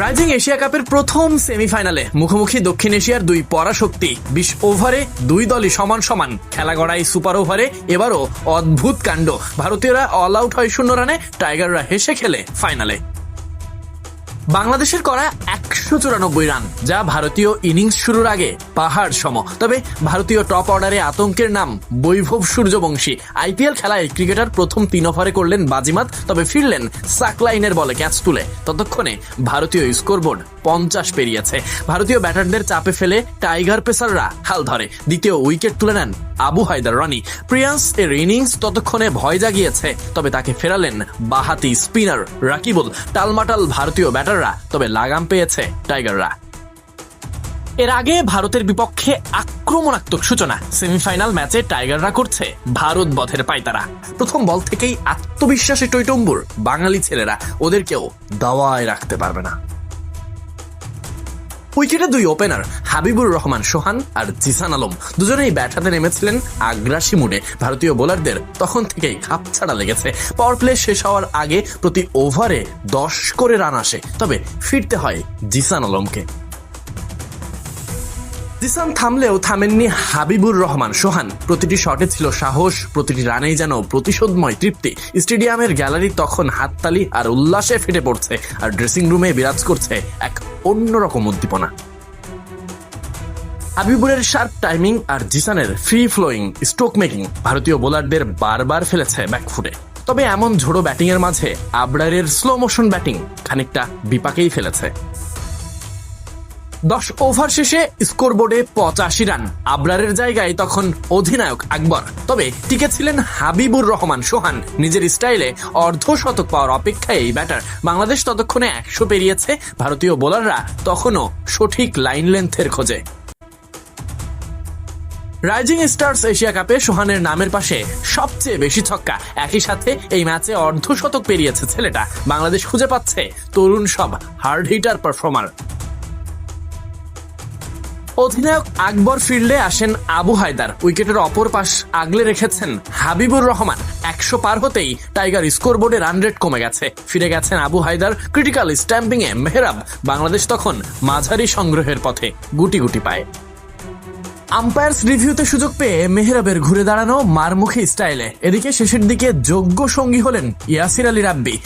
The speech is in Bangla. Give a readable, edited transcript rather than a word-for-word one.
রাইজিং এশিয়া কাপের প্রথম সেমিফাইনালে মুখোমুখি দক্ষিণ এশিয়ার দুই পরাশক্তি। ২০ ওভারে দুই দলই সমান সমান খেলা গড়াই সুপার ওভারে এবারও অদ্ভুত কাণ্ড। ভারতীয়রা অল আউট হয় 0 রানে, টাইগাররা হেসে খেলে ফাইনালে। বাংলাদেশের করা ১৯৪ রান, যা ভারতীয় ইনিংস শুরুর আগে পাহাড় সম। তবে ভারতীয় টপ অর্ডারে আতঙ্কের নাম বৈভব সূর্যবংশী। আইপিএল খেলায় ক্রিকেটার প্রথম ৩ ওভারে করলেন বাজিমাত, তবে ফিরলেন সাকলাইনের বলে ক্যাচ তুলে। ততক্ষণে ভারতীয় স্কোরবোর্ড ৫০ পেরিয়েছে। ভারতীয় ব্যাটারদের চাপে ফেলে টাইগার পেসাররা হাল ধরে। দ্বিতীয় উইকেট তুলে নেন আবু হায়দার রনি। প্রিয়ান্স এর ইনিংস ততক্ষণে ভয় জাগিয়েছে, তবে তাকে ফেরালেন বাহাতি স্পিনার রাকিবুল। টালমাটাল ভারতীয় ব্যাটাররা, তবে লাগাম পেয়েছে টাইগাররা। এর আগে ভারতের বিপক্ষে আক্রমণাত্মক সূচনা। সেমিফাইনাল ম্যাচে টাইগাররা করছে ভারত বধের পায়তারা। প্রথম বল থেকেই আত্মবিশ্বাসে টইটম্বুর বাঙালি ছেলেরা, ওদেরকেও দাওয়ায় রাখতে পারবে না। উইকেটে দুই ওপেনার হাবিবুর রহমান সোহান আর জিসান আলম, দুজনেই ব্যাট হাতে নেমেছিলেন আগ্রাসী মুডে। ভারতীয় বোলারদের তখন থেকেই খাপছাড়া লেগেছে। পাওয়ার প্লে শেষ হওয়ার আগে প্রতি ওভারে 10 করে রান আসে, তবে ফিরতে হয় জিসান আলমকে। জিসান থামলেও থামেননি হাবিবুর রহমান সোহান। প্রতিটি শটে ছিল সাহস, প্রতিটি রানেই যেন প্রতিশোধময় তৃপ্তি। স্টেডিয়ামের গ্যালারি তখন হাততালি আর উল্লাসে ফেটে পড়ছে, আর ড্রেসিং রুমে বিরাজ করছে এক অন্যরকম উদ্দীপনা। হাবিবুরের শার্প টাইমিং আর জিসানের ফ্রি ফ্লোয়িং স্ট্রোক মেকিং ভারতীয় বোলারদের বারবার ফেলেছে ব্যাকফুটে। তবে এমন ঝোড়ো ব্যাটিং এর মাঝে আবরারের স্লো মোশন ব্যাটিং খানিকটা বিপাকেই ফেলেছে। 10 ওভার শেষে স্কোরবোর্ডে 85 রান। আবরারের জায়গায় তখন অধিনায়ক আকবর, তবে টিকে ছিলেন হাবিবুর রহমান সোহান। নিজের স্টাইলে অর্ধশতক পাওয়ার অপেক্ষায় এই ব্যাটার। বাংলাদেশ ততক্ষণে 100 পেরিয়েছে। ভারতীয় বোলাররা তখনও সঠিক লাইন লেন্থের খোঁজে। রাইজিং স্টার্স এশিয়া কাপে সোহানের নামের পাশে সবচেয়ে বেশি ছক্কা। একই সাথে এই ম্যাচে অর্ধশতক পেরিয়েছে ছেলেটা। বাংলাদেশ খুঁজে পাচ্ছে তরুণ সব হার্ড হিটার পারফর্মার। অধিনায়ক আকবর ফিরলে আসেন আবু হায়দার। উইকেটের অপর পাশ আগলে রেখেছেন হাবিবুর রহমান। 100 পার হতেই টাইগার স্কোরবোর্ডে রান রেট কমে গেছে। ফিরে গেছেন আবু হায়দার। ক্রিটিক্যাল স্ট্যাম্পিং এ মেহরাব। বাংলাদেশ তখন মাঝারি সংগ্রহের পথে গুটি গুটি পায়। আম্পায়ার্স রিভিউতে সুযোগ পেয়ে মেহরাবের ঘুরে দাঁড়ানো মারমুখী স্টাইলে। এদিকে শেষের দিকে যোগ্য সঙ্গী হলেন ইয়াসির আলী রাব্বি।